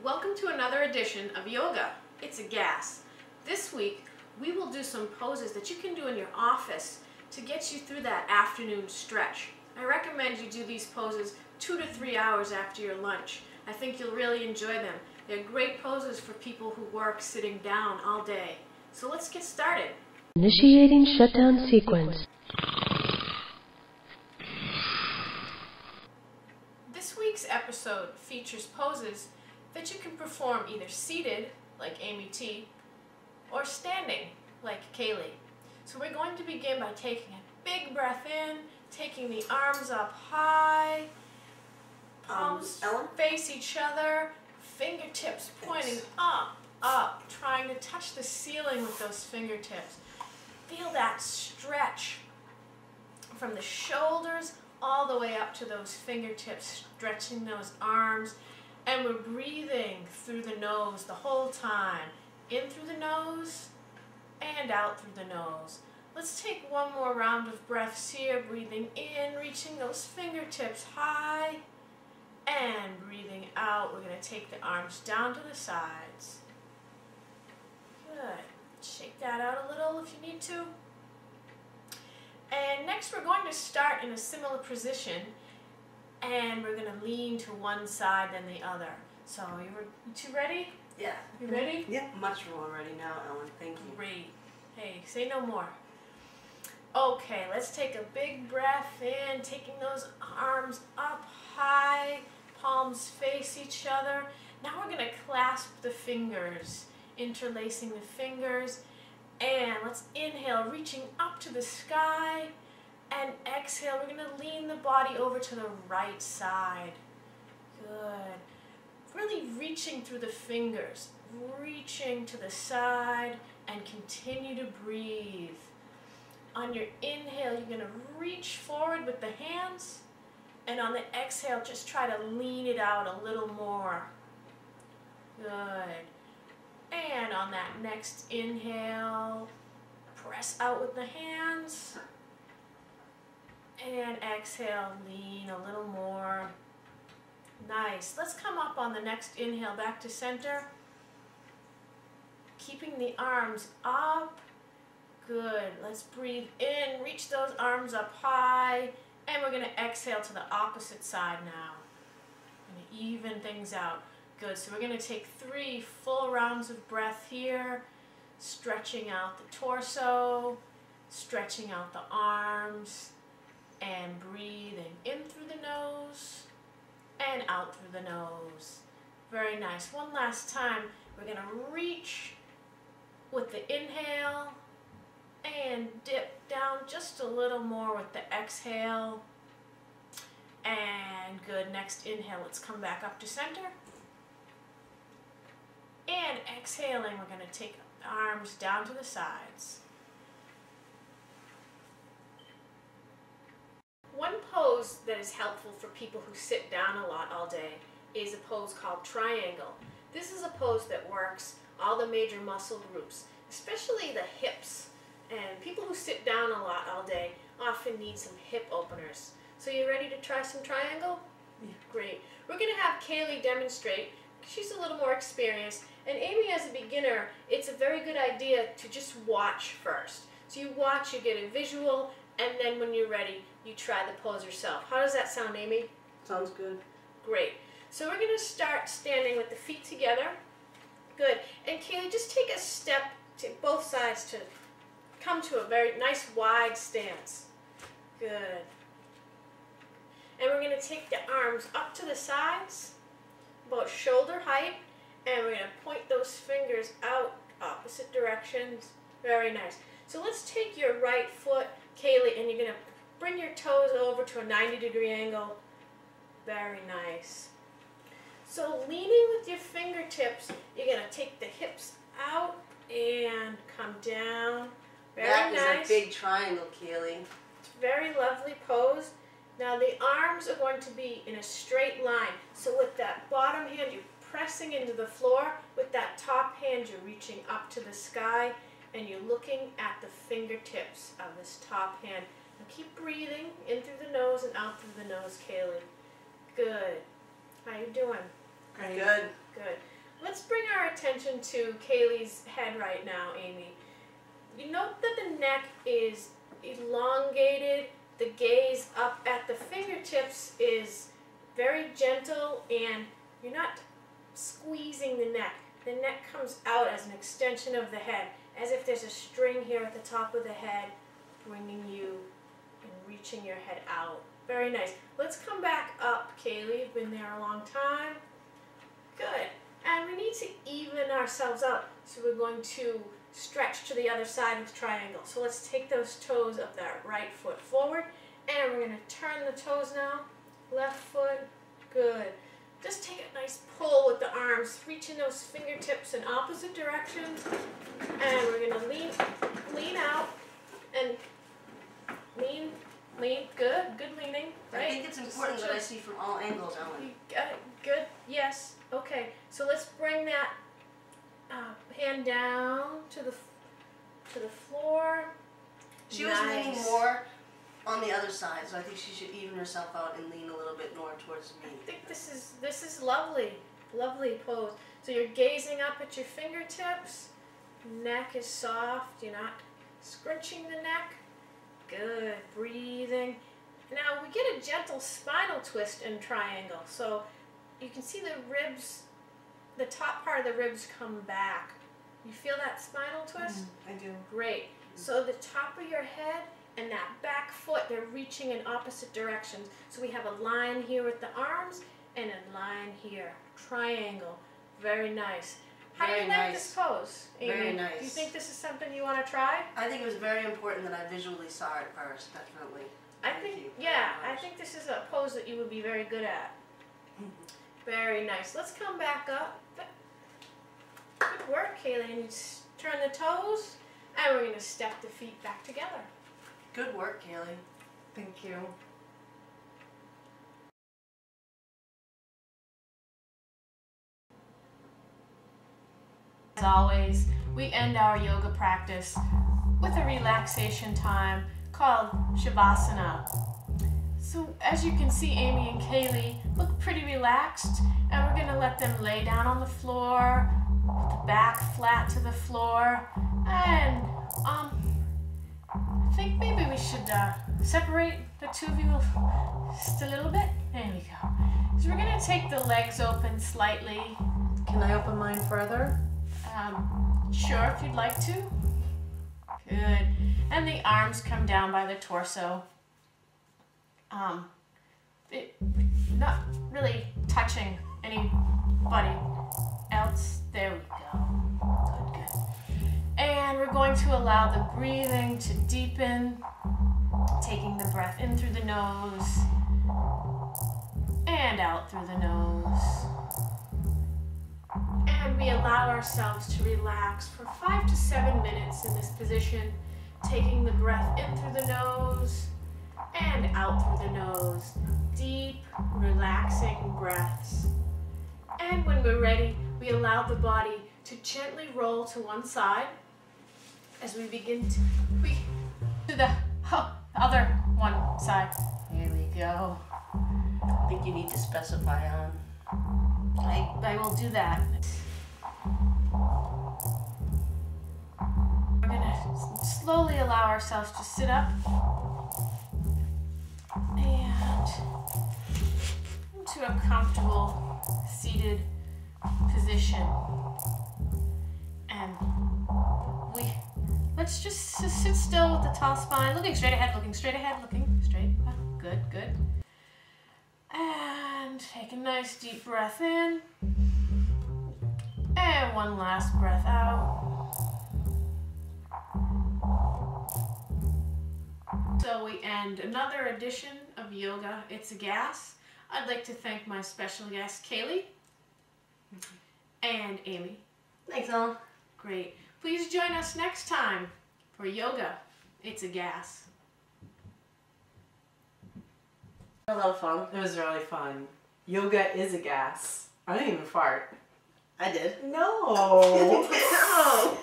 Welcome to another edition of yoga. It's a gas. This week we will do some poses that you can do in your office to get you through that afternoon stretch. I recommend you do these poses 2 to 3 hours after your lunch. I think you'll really enjoy them. They're great poses for people who work sitting down all day. So let's get started. Initiating shutdown sequence. This week's episode features poses that you can perform either seated, like Amy T, or standing, like Kaylee. So we're going to begin by taking a big breath in, taking the arms up high, palms face each other, fingertips pointing up, trying to touch the ceiling with those fingertips. Feel that stretch from the shoulders all the way up to those fingertips, stretching those arms. And we're breathing through the nose the whole time. In through the nose and out through the nose. Let's take one more round of breaths here. Breathing in, reaching those fingertips high. And breathing out, we're going to take the arms down to the sides. Good. Shake that out a little if you need to. And next we're going to start in a similar position. And we're going to lean to one side than the other. So, you two ready? Yeah. You ready? Yeah, much more ready now, Ellen. Thank you. Great. Hey, say no more. Okay, let's take a big breath in, taking those arms up high, palms face each other. Now we're going to clasp the fingers, interlacing the fingers. And let's inhale, reaching up to the sky. And exhale, we're going to lean the body over to the right side. Good. Really reaching through the fingers, reaching to the side, and continue to breathe. On your inhale, you're going to reach forward with the hands, and on the exhale, just try to lean it out a little more. Good. And on that next inhale, press out with the hands. And exhale, lean a little more. Nice. Let's come up on the next inhale back to center. Keeping the arms up. Good. Let's breathe in, reach those arms up high. And we're going to exhale to the opposite side now. Going to even things out. Good. So we're going to take 3 full rounds of breath here. Stretching out the torso. Stretching out the arms. And breathing in through the nose and out through the nose. Very nice. One last time. We're going to reach with the inhale and dip down just a little more with the exhale. And good. Next inhale. Let's come back up to center. And exhaling, we're going to take the arms down to the sides. One pose that is helpful for people who sit down a lot all day is a pose called triangle. This is a pose that works all the major muscle groups, especially the hips. And people who sit down a lot all day often need some hip openers. So you ready to try some triangle? Yeah. Great. We're going to have Kaylee demonstrate. She's a little more experienced. And Amy, as a beginner, it's a very good idea to just watch first. So you watch, you get a visual, and then when you're ready, you try the pose yourself. How does that sound, Amy? Sounds good. Great. So we're going to start standing with the feet together. Good. And Kaylee, just take a step to both sides to come to a very nice wide stance. Good. And we're going to take the arms up to the sides, about shoulder height, and we're going to point those fingers out opposite directions. Very nice. So let's take your right foot, Kaylee, and you're going to bring your toes over to a 90-degree angle. Very nice. So leaning with your fingertips, you're going to take the hips out and come down. Very nice. That is a big triangle, Kaylee. It's a very lovely pose. Now the arms are going to be in a straight line. So with that bottom hand, you're pressing into the floor. With that top hand, you're reaching up to the sky. And you're looking at the fingertips of this top hand. Now keep breathing in through the nose and out through the nose, Kaylee. Good. How you doing? Great. Good. Good. let's bring our attention to Kaylee's head right now, Amy. You note that the neck is elongated, the gaze up at the fingertips is very gentle, and you're not squeezing the neck. The neck comes out as an extension of the head, as if there's a string here at the top of the head bringing you and reaching your head out. Very nice. Let's come back up, Kaylee. You've been there a long time. Good. And we need to even ourselves out, so we're going to stretch to the other side with triangle. So let's take those toes of that right foot forward, and we're going to turn the toes now. Left foot. Good. Just take a nice pull with the arms, reaching those fingertips in opposite directions, and we're going to lean out and lean. Good leaning. Right? I think it's important that I see from all angles, Ellen. You got it. Good. Yes. Okay. So let's bring that hand down to the floor. She was leaning more on the other side, so I think she should even herself out and lean a little bit more towards me. I think this is lovely. Lovely pose. So you're gazing up at your fingertips. Neck is soft. You're not scrunching the neck. Good. Breathing. Now we get a gentle spinal twist in triangle. So you can see the ribs, the top part of the ribs come back. You feel that spinal twist? I do. Great. So the top of your head and that back foot, they're reaching in opposite directions. So we have a line here with the arms and a line here. Triangle. Very nice. How do you like this pose, Amy? Very nice. Do you think this is something you want to try? I think it was very important that I visually saw it first, definitely. I think this is a pose that you would be very good at. Very nice. Let's come back up. Good work, Kaylee. And you turn the toes, and we're going to step the feet back together. Good work, Kaylee. Thank you. As always, we end our yoga practice with a relaxation time called Shavasana. So as you can see, Amy and Kaylee look pretty relaxed, and we're going to let them lay down on the floor with the back flat to the floor. And I think maybe we should separate the two of you just a little bit. There we go. So we're going to take the legs open slightly. Can I open mine further? Sure, if you'd like to. Good. And the arms come down by the torso. Not really touching anybody else. There we go. Good. And we're going to allow the breathing to deepen, taking the breath in through the nose and out through the nose. And we allow ourselves to relax for 5 to 7 minutes in this position, taking the breath in through the nose and out through the nose. Deep, relaxing breaths. And when we're ready, we allow the body to gently roll to one side as we begin to the other one side. Here we go. I think you need to specify on. I will do that. We're going to slowly allow ourselves to sit up and into a comfortable seated position. And let's just sit still with the tall spine, looking straight ahead, looking straight. Good, good. And take a nice deep breath in. And one last breath out. So we end another edition of Yoga It's a Gas. I'd like to thank my special guests, Kaylee and Amy. Thanks, Ellen. Great. Please join us next time for Yoga It's a Gas. A lot of fun. It was really fun. Yoga is a gas. I didn't even fart. I did. No. No.